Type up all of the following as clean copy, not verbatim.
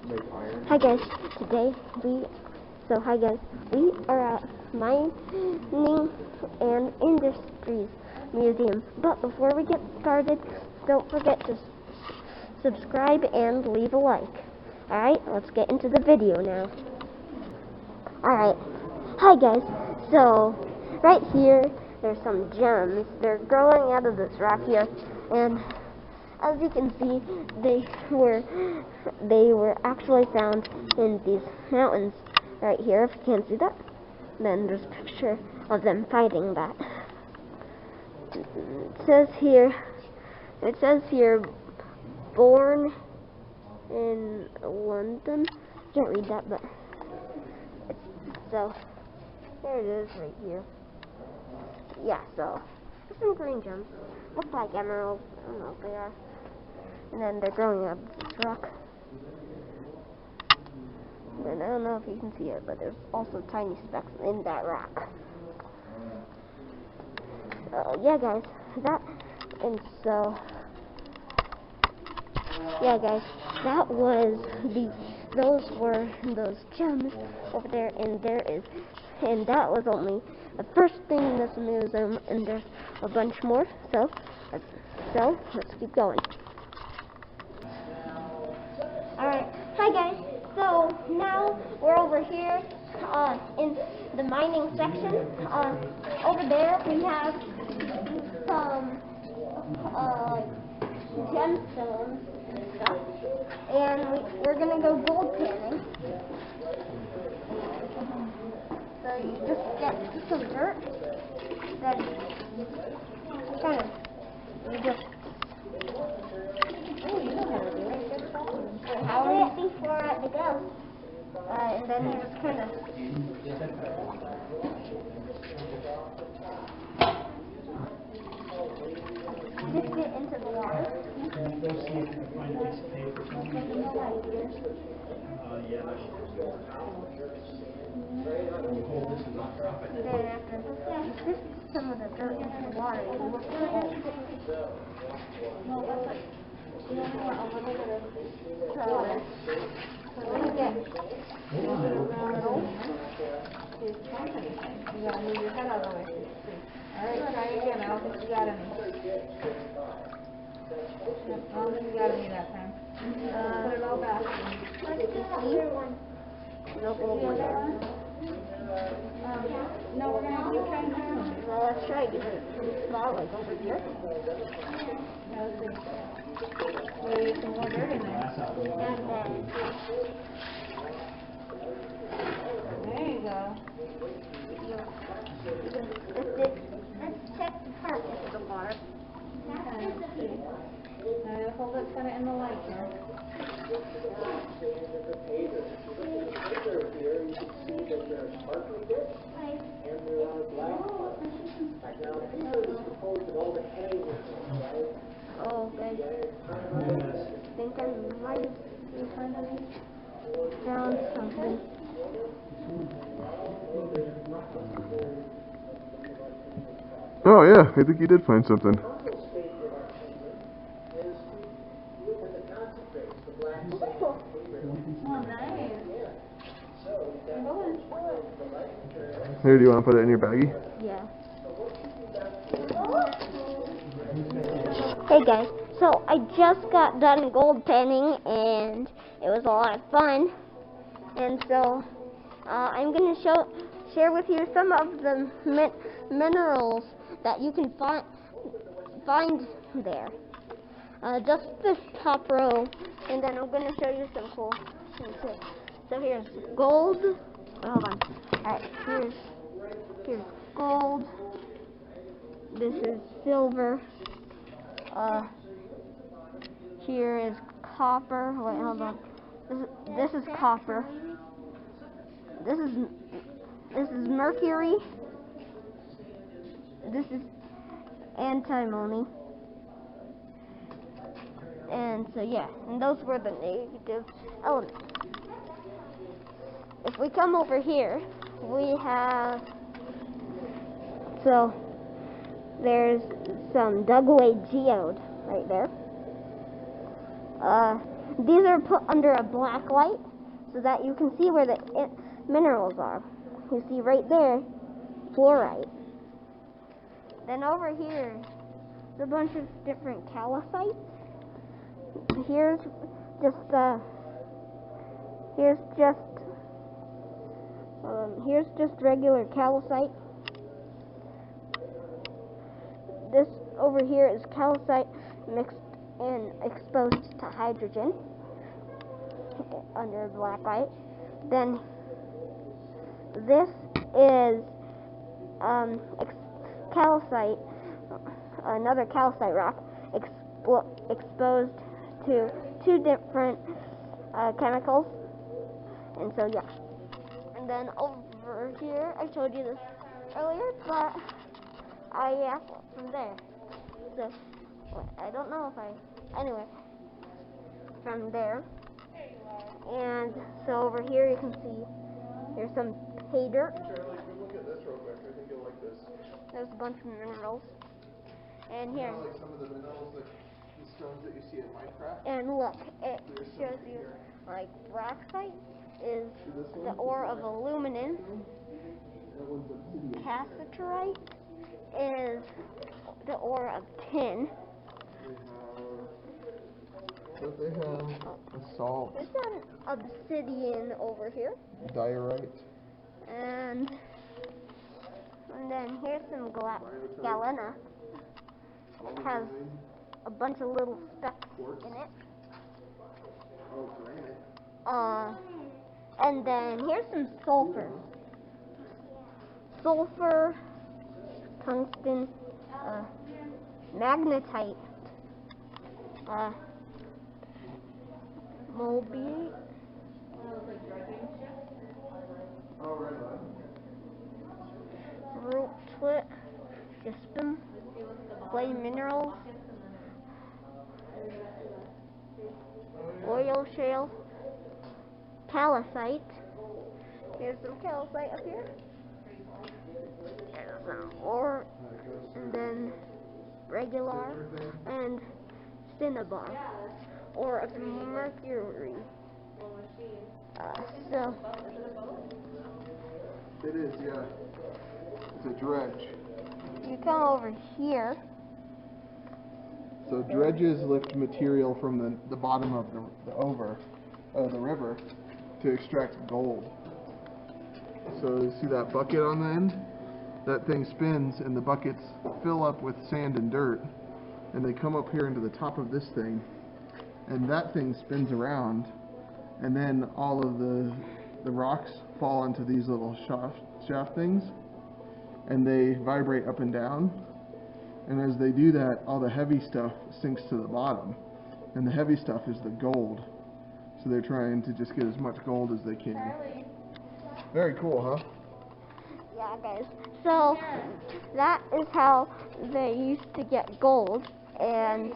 Hi guys, we are at Mining and Industries Museum. But before we get started, don't forget to subscribe and leave a like. Alright, let's get into the video now. Alright, hi guys, so right here, there's some gems. They're growing out of this rock here, and as you can see, they were actually found in these mountains right here. If you can't see that, then there's a picture of them fighting that. It says here, born in London. Can't read that, but so there it is right here. Yeah, so there's some green gems. Look like emeralds. I don't know if they are. And then they're growing out of this rock. And I don't know if you can see it, but there's also tiny specks in that rock. Yeah, guys, those were those gems over there, and that was only the first thing in this museum, and there's a bunch more. So let's keep going. Alright, hi guys. So now we're over here in the mining section. Over there we have some gemstones and stuff, and we're gonna go gold panning. So you just get some dirt, then you just before it goes, and then you just kind of dip it into the water. And then after you dip some of the dirt into the water, you look at it. You want a little bit of color. So when you get you gotta move your head out of the way. Alright, try again. I don't think you got any. I don't think you got any that time. Put it all back. Let's do another one. No, we're gonna keep trying to do it. Well, let's try to get it small, like over here. Let's see. We'll get some more dirt in there. And then there you go. Let's check the hardness of the water. Hold it kind of in the light here. Oh, guys. I think I might have found something. Oh yeah, I think you did find something. Oh, nice. Here, do you want to put it in your baggie? Yeah. Hey guys, so I just got done gold panning, and it was a lot of fun. And so I'm going to share with you some of the minerals that you can find there. Just this top row, and then I'm going to show you some cool things too. So here's gold. Oh, hold on. Alright, here's gold. This is silver. Here is copper. Wait, hold on. This is copper. This is mercury. This is antimony. And so yeah, and those were the negative elements. If we come over here, we have, so there's some dug away geode right there. these are put under a black light so that you can see where the minerals are. You see right there, fluorite. Then over here, there's a bunch of different calcites. Here's just regular calcite. This over here is calcite mixed and exposed to hydrogen under black light. Then this is calcite, another calcite rock exposed to two different chemicals. And so yeah. And then over here, I showed you this earlier, but from there. So I don't know if anyway, from there. And so over here you can see there's some pay dirt. Charlie, look at this real quick. I think you'll like this. There's a bunch of minerals. And here. Like some of the minerals, like the stones that you see in Minecraft. And look, it shows you like braxite is the ore of aluminum. Cassiterite is the ore of tin. They have salt. There's an obsidian over here. Diorite. And then here's some galena. It has a bunch of little specks in it. Oh, granite. And then here's some sulfur. Sulfur, tungsten, magnetite, molybdenite, rutile, gypsum, clay minerals, oil shale, calcite. Here's some calcite up here. Ore, and then regular, and cinnabar, or of mercury. So It is, yeah. It's a dredge. you come over here. So dredges lift material from the bottom of the river to extract gold. So you see that bucket on the end? That thing spins and the buckets fill up with sand and dirt, and they come up here into the top of this thing, and that thing spins around, and then all of the rocks fall into these little shaft things, and they vibrate up and down. And as they do that, all the heavy stuff sinks to the bottom, and the heavy stuff is the gold. So they're trying to just get as much gold as they can. Very cool, huh? Yeah, guys. So that is how they used to get gold, and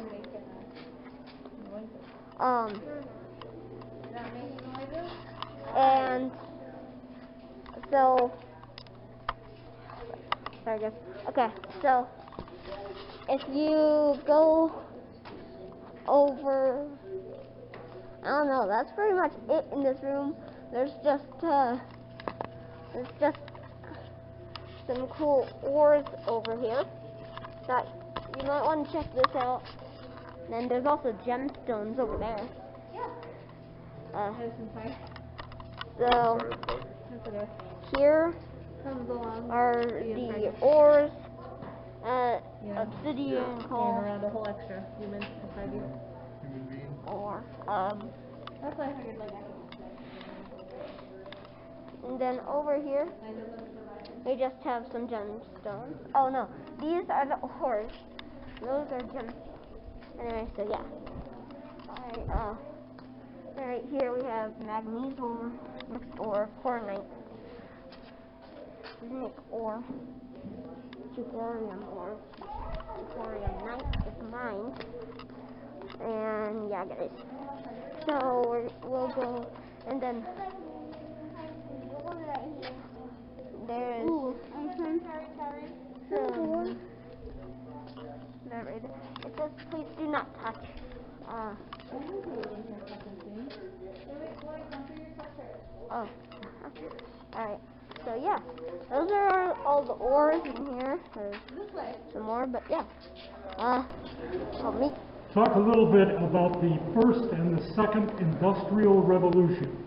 so sorry, guys. Okay, so if you go over, I don't know, that's pretty much it in this room. There's just some cool ores over here that you might want to check this out. And then there's also gemstones over there. So here are the ores, obsidian, coal, around a whole extra human inside you. Human being. or That's why I figured like I and then over here we just have some gemstones. Oh no, these are the ores. Those are gemstones. Anyway, so yeah. Right here we have magnesium mixed ore, coronite, zinc ore, Chicorium ore, Chicoriumite is mine, and yeah, guys. So we'll go, and then there's some. It says please do not touch. Oh. Alright. So yeah. Those are all the ores in here. There's some more, but yeah. Help me. Talk a little bit about the first and the second industrial revolution.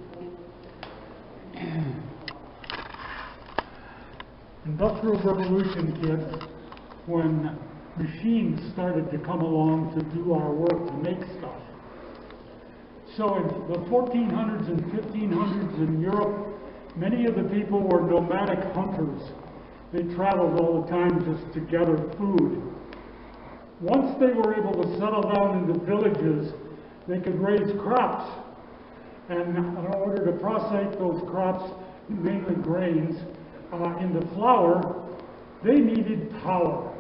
Industrial revolution, kids, when machines started to come along to do our work, to make stuff. So in the 1400s and 1500s in Europe, many of the people were nomadic hunters. They traveled all the time just to gather food. Once they were able to settle down into villages, they could raise crops. And in order to process those crops, mainly grains, into flour, they needed power.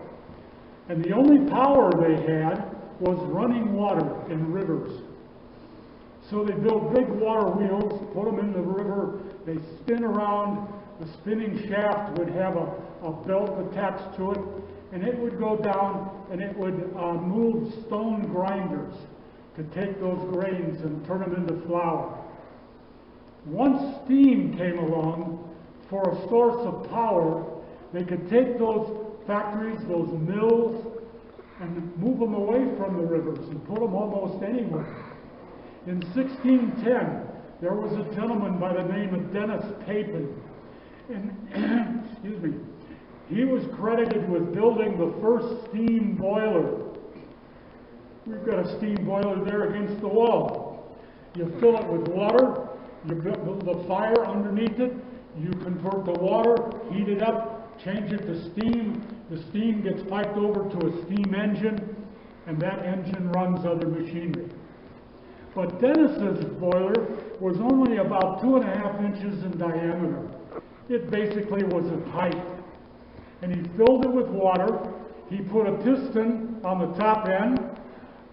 And the only power they had was running water in rivers. So they built big water wheels, put them in the river, they spin around, the spinning shaft would have a belt attached to it, and it would go down and it would move stone grinders to take those grains and turn them into flour. Once steam came along for a source of power, they could take those factories, those mills, and move them away from the rivers and put them almost anywhere. In 1610, there was a gentleman by the name of Dennis Papin, and excuse me, he was credited with building the first steam boiler. We've got a steam boiler there against the wall. You fill it with water, you build the fire underneath it, you convert the water, heat it up, change it to steam. The steam gets piped over to a steam engine, and that engine runs other machinery. But Dennis's boiler was only about 2.5 inches in diameter. It basically was a pipe. And he filled it with water. He put a piston on the top end,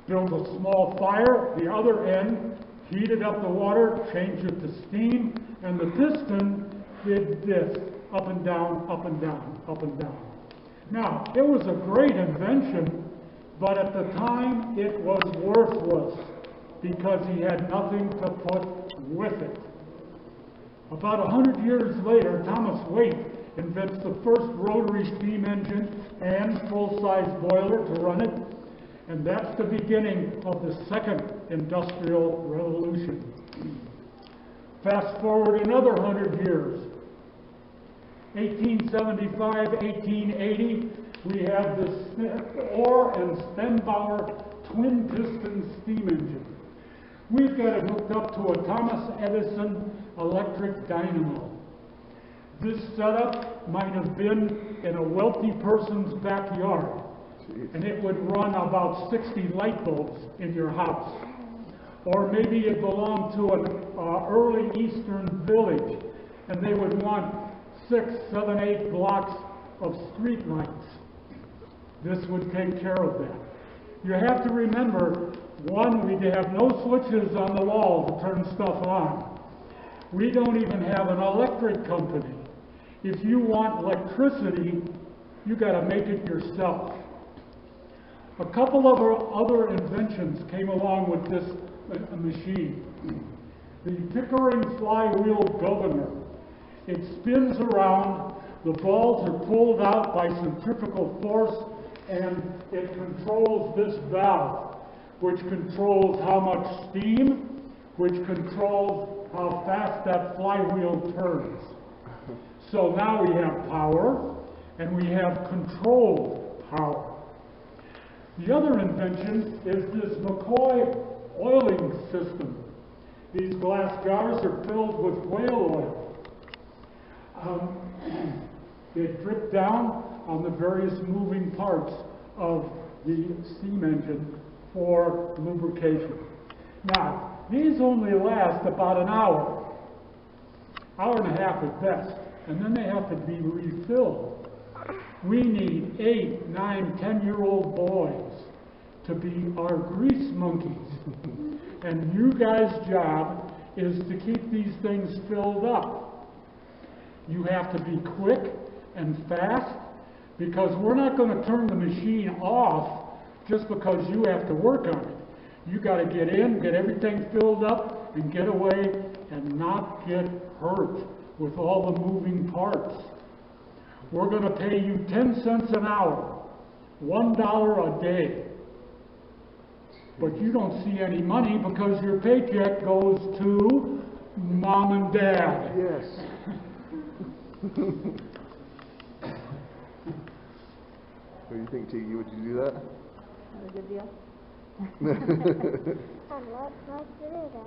built a small fire, the other end, heated up the water, changed it to steam, and the piston did this, up and down, up and down, up and down. Now, it was a great invention, but at the time it was worthless because he had nothing to put with it. About 100 years later, Thomas Waite invents the first rotary steam engine and full-size boiler to run it, and that's the beginning of the second industrial revolution. Fast forward another 100 years. 1875, 1880, we have the Orr and Spenbauer twin-piston steam engine. We've got it hooked up to a Thomas Edison electric dynamo. This setup might have been in a wealthy person's backyard, and it would run about 60 light bulbs in your house. Or maybe it belonged to an early Eastern village, and they would want 6, 7, 8 blocks of street lights. This would take care of that. You have to remember, one, we have no switches on the wall to turn stuff on. We don't even have an electric company. If you want electricity, you got to make it yourself. A couple of other inventions came along with this machine. The Pickering flywheel governor. It spins around, the balls are pulled out by centrifugal force, and it controls this valve, which controls how much steam, which controls how fast that flywheel turns. So now we have power, and we have controlled power. The other invention is this McCoy oiling system. These glass jars are filled with whale oil. They drip down on the various moving parts of the steam engine for lubrication. Now, these only last about an hour and a half at best, and then they have to be refilled. We need 8, 9, 10-year-old boys to be our grease monkeys. And you guys' job is to keep these things filled up. You have to be quick and fast, because we're not going to turn the machine off just because you have to work on it. You got to get in, get everything filled up, and get away and not get hurt with all the moving parts. We're going to pay you 10 cents an hour, $1 a day. But you don't see any money because your paycheck goes to mom and dad. Yes. What do you think, Tiki? Would you do that? Not a good deal. And let's do that.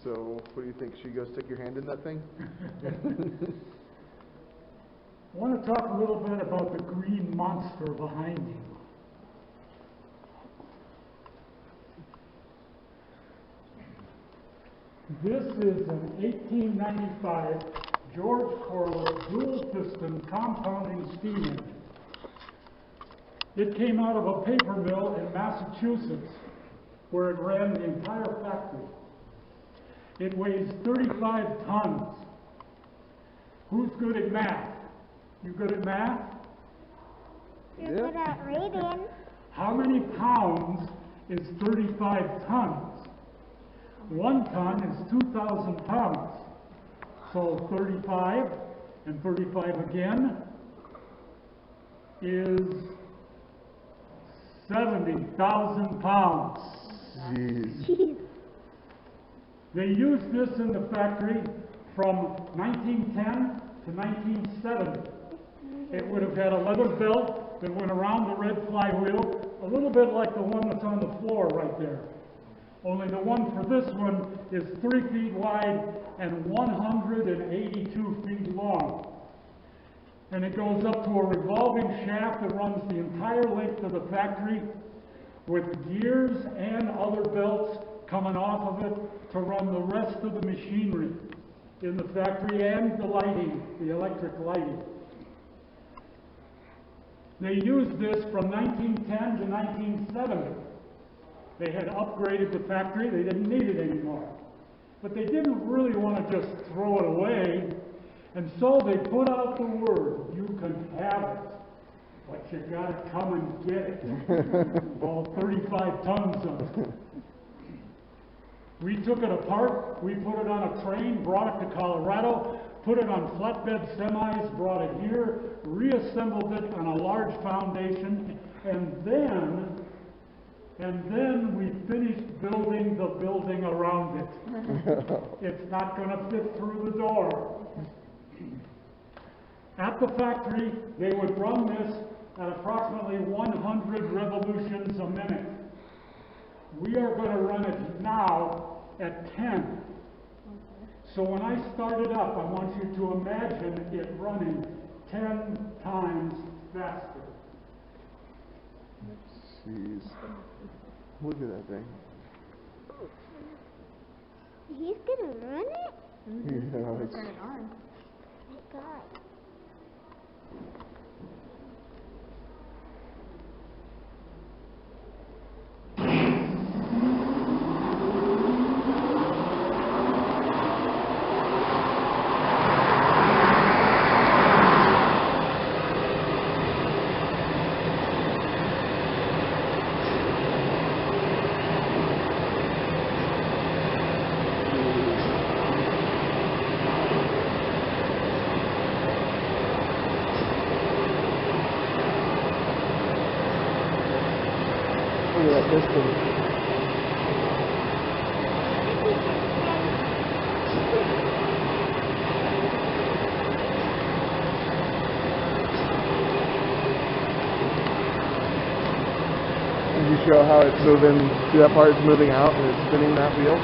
So, what do you think? Should you go stick your hand in that thing? I want to talk a little bit about the green monster behind you. This is an 1895 George Corliss dual-piston compounding steam engine. It came out of a paper mill in Massachusetts where it ran the entire factory. It weighs 35 tons. Who's good at math? You good at math? You're good at reading. How many pounds is 35 tons? 1 ton is 2,000 pounds. So 35 and 35 again is 70,000 pounds. Jeez. Jeez. They used this in the factory from 1910 to 1970. It would have had a leather belt that went around the red flywheel, a little bit like the one that's on the floor right there. Only the one for this one is 3 feet wide and 182 feet long. And it goes up to a revolving shaft that runs the entire length of the factory with gears and other belts coming off of it to run the rest of the machinery in the factory and the lighting, the electric lighting. They used this from 1910 to 1970. They had upgraded the factory. They didn't need it anymore. But they didn't really want to just throw it away. And so they put out the word, you can have it, but you got to come and get it. All 35 tons of it. We took it apart. We put it on a train, brought it to Colorado, put it on flatbed semis, brought it here, reassembled it on a large foundation, and then we finished building the building around it. It's not going to fit through the door. At the factory, they would run this at approximately 100 revolutions a minute. We are going to run it now at 10. So when I start it up, I want you to imagine it running 10 times faster. Jeez. Look at that thing. He's gonna run it? Yeah, it's, Turn it on. My God. look at that piston. show how it's moving. See that part is moving out and it's spinning that wheel?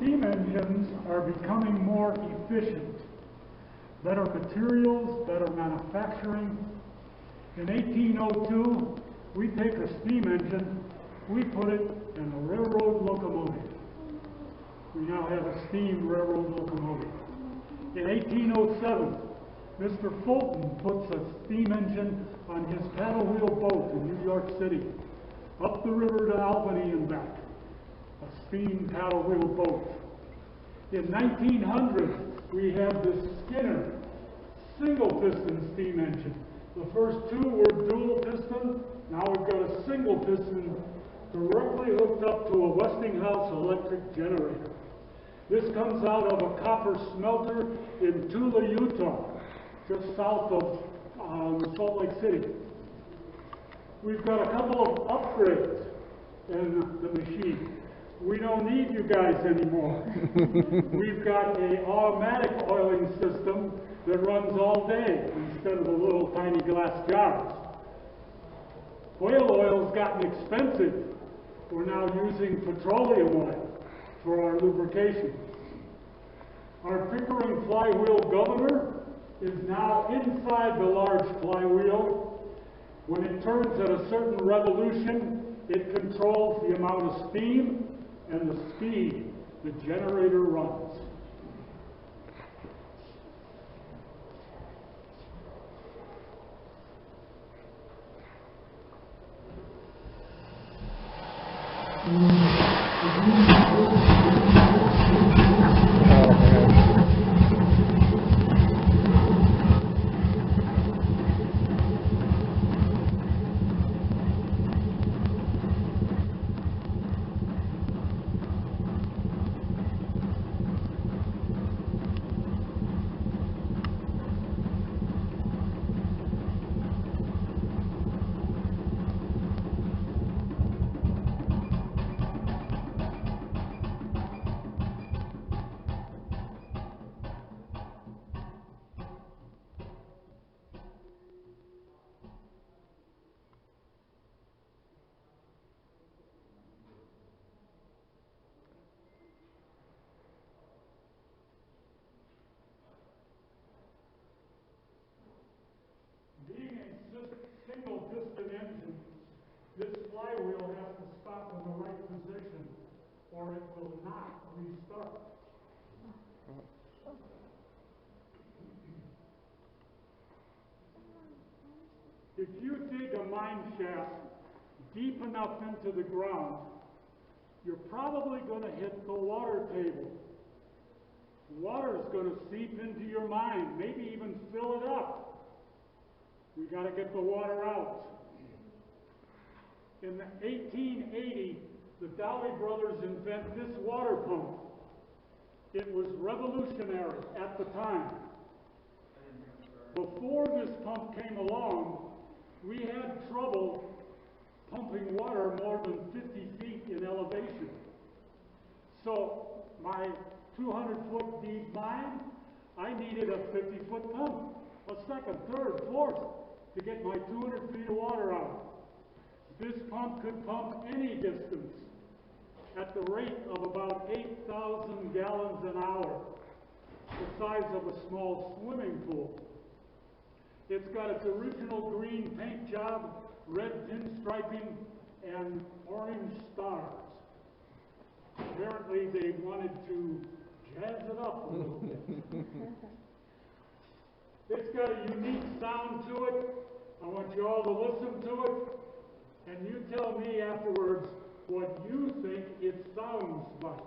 Steam engines are becoming more efficient. Better materials, better manufacturing. In 1802, we take a steam engine, we put it in a railroad locomotive. We now have a steam railroad locomotive. In 1807, Mr. Fulton puts a steam engine on his paddle wheel boat in New York City, up the river to Albany and back. A steam paddle wheel boat. In 1900, we have this Skinner single piston steam engine. The first two were dual piston. Now we've got a single piston directly hooked up to a Westinghouse electric generator. This comes out of a copper smelter in Tula, Utah, just south of Salt Lake City. We've got a couple of upgrades in the machine. We don't need you guys anymore. We've got an automatic oiling system that runs all day instead of the little tiny glass jars. Whale oil's gotten expensive. We're now using petroleum oil for our lubrication. Our Pickering flywheel governor is now inside the large flywheel. When it turns at a certain revolution, it controls the amount of steam and the speed the generator runs. Single piston engine, this flywheel has to stop in the right position or it will not restart. If you dig a mine shaft deep enough into the ground, you're probably going to hit the water table. Water is going to seep into your mine, maybe even fill it up. We got to get the water out. In 1880, the Dowley brothers invent this water pump. It was revolutionary at the time. Before this pump came along, we had trouble pumping water more than 50 feet in elevation. So my 200-foot deep mine, I needed a 50-foot pump, a second, third, fourth, to get my 200 feet of water out. This pump could pump any distance at the rate of about 8,000 gallons an hour, the size of a small swimming pool. It's got its original green paint job, red pinstriping, and orange stars. Apparently they wanted to jazz it up a little bit. It's got a unique sound to it. I want you all to listen to it. And you tell me afterwards what you think it sounds like.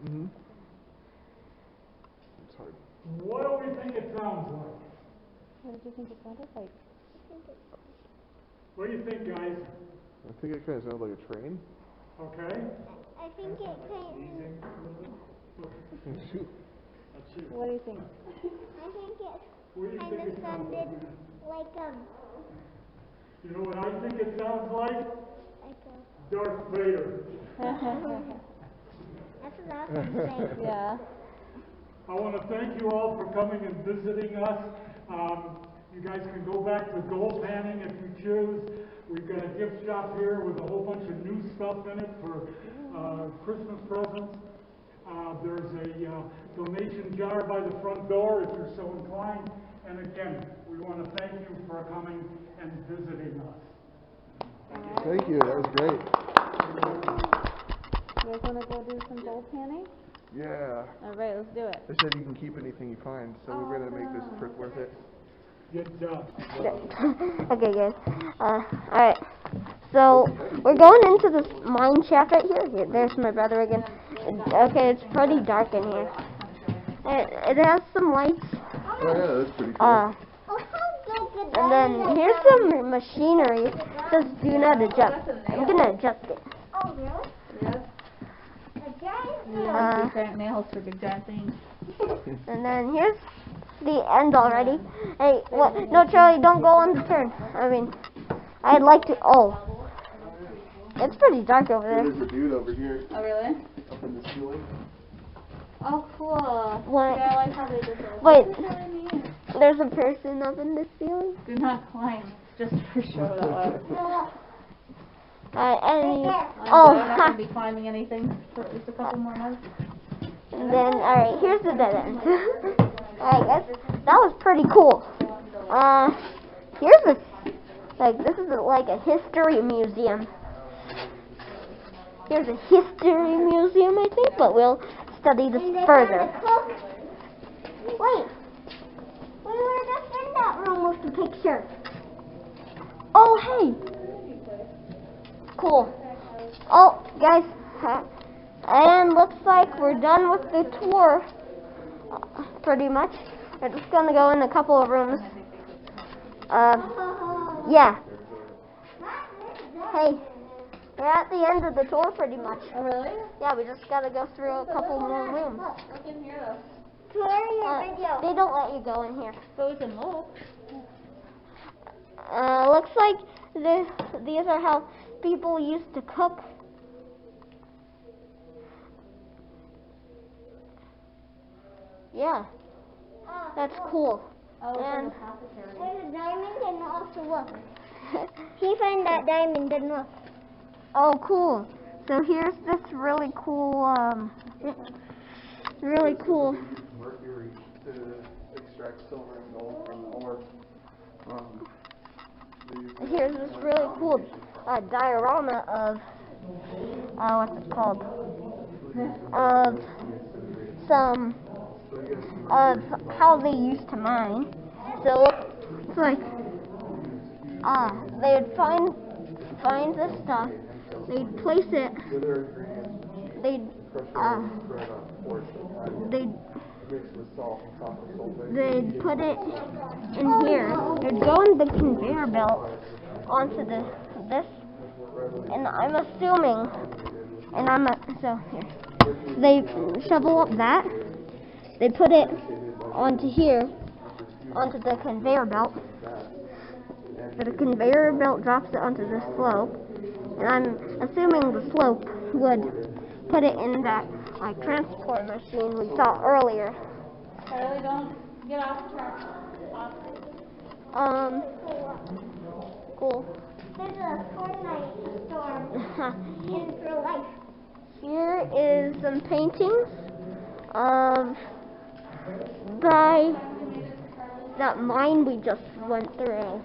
Mm-hmm. It's hard. What do we think it sounds like? What did you think it sounded like? What do you think, guys? I think it kind of sounds like a train. Okay? I think it kind Shoot. What do you think? I think it What do you kind think of it sounds sounded like? like You know what I think it sounds like? like a. Darth Vader. That's what I was gonna say. Yeah. I want to thank you all for coming and visiting us. You guys can go back to gold panning if you choose. We've got a gift shop here with a whole bunch of new stuff in it for Christmas presents. There's a donation jar by the front door if you're so inclined. And again, we want to thank you for coming and visiting us. Thank you. That was great. You guys want to go do some gold panning? Yeah. All right, let's do it. They said you can keep anything you find, so we're gonna make this trip worth it. Good job. Okay, guys. Alright. So, we're going into this mine shaft right here. There's my brother again. Okay, it's pretty dark in here. It has some lights. Oh yeah, that's pretty cool. And then here's some machinery. It says do not adjust. I'm gonna adjust it. Oh, really? Yes. Big giant nails for big giant things. And then here's the end already. Hey, what? No, Charlie, don't go on the turn. I mean, I'd like to. Oh, it's pretty dark over There's there. a dude over here, Oh, really? up in the ceiling. Oh, cool. What? Yeah, I like how they did that. Wait, That's really neat. there's a person up in the ceiling. Do not climb, just for show that way. And I'm oh, not going to be climbing anything for at least a couple more months. and then alright, here's the dead end. Alright, guys, that was pretty cool. Here's a this is like a history museum. Here's a history museum, I think, but we'll study this further. Wait, we were just in that room with the picture. Oh, hey. Cool. Oh, guys, and looks like we're done with the tour, pretty much. We're just gonna go in a couple of rooms. Yeah. Hey, we're at the end of the tour, pretty much. Oh, really? Yeah, we just gotta go through a couple more rooms. Look in here, though. They don't let you go in here. So we can look. Looks like these are how people used to cook. Yeah, that's cool. Oh, it's And like a apothecary. there's a diamond and also look. He found that diamond and look. Oh, cool. So here's this really cool, Mercury to extract silver and gold from ore. Here's this really cool diorama of, what's it called? Of some, of how they used to mine. So it's like, they would find this stuff, they'd place it, they'd put it in here. It'd go in the conveyor belt onto this, and I'm assuming, so here, they shovel up that, they put it onto here, onto the conveyor belt. So the conveyor belt drops it onto the slope, and I'm assuming the slope would put it in that like transport machine we saw earlier. Charlie, don't get off track. Cool. There's a Fortnite storm in real life. Here is some paintings of that mine we just went through.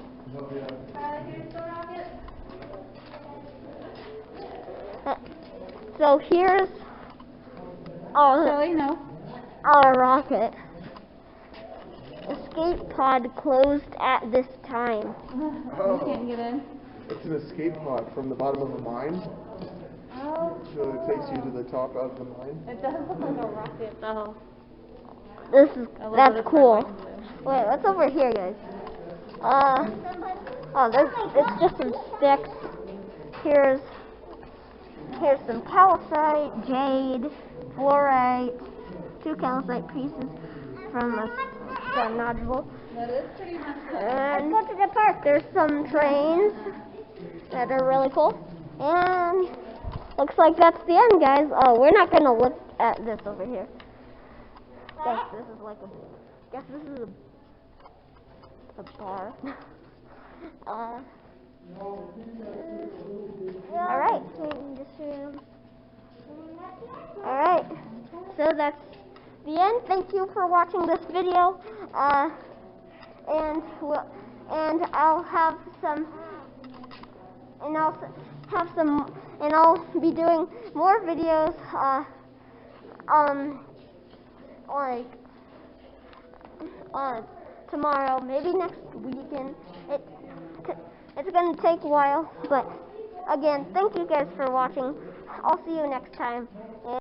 So here's Charlie, no. our rocket. Escape pod closed at this time. You can't get in. It's an escape pod from the bottom of a mine. Oh. So it takes you to the top of the mine. It does look like a rocket, though. That's cool. Wait, what's over here, guys? It's just some sticks. Here's some calcite, jade, fluorite, 2 calcite pieces from a stone nodule. That is pretty much it. And go to the park. There's some trains that are really cool. And looks like that's the end, guys. Oh, we're not gonna look at this over here. Guess this is a bar. Alright. Alright. So that's the end. Thank you for watching this video. And I'll have some, and I'll be doing more videos, tomorrow, maybe next weekend. It's gonna take a while, but again, thank you guys for watching. I'll see you next time.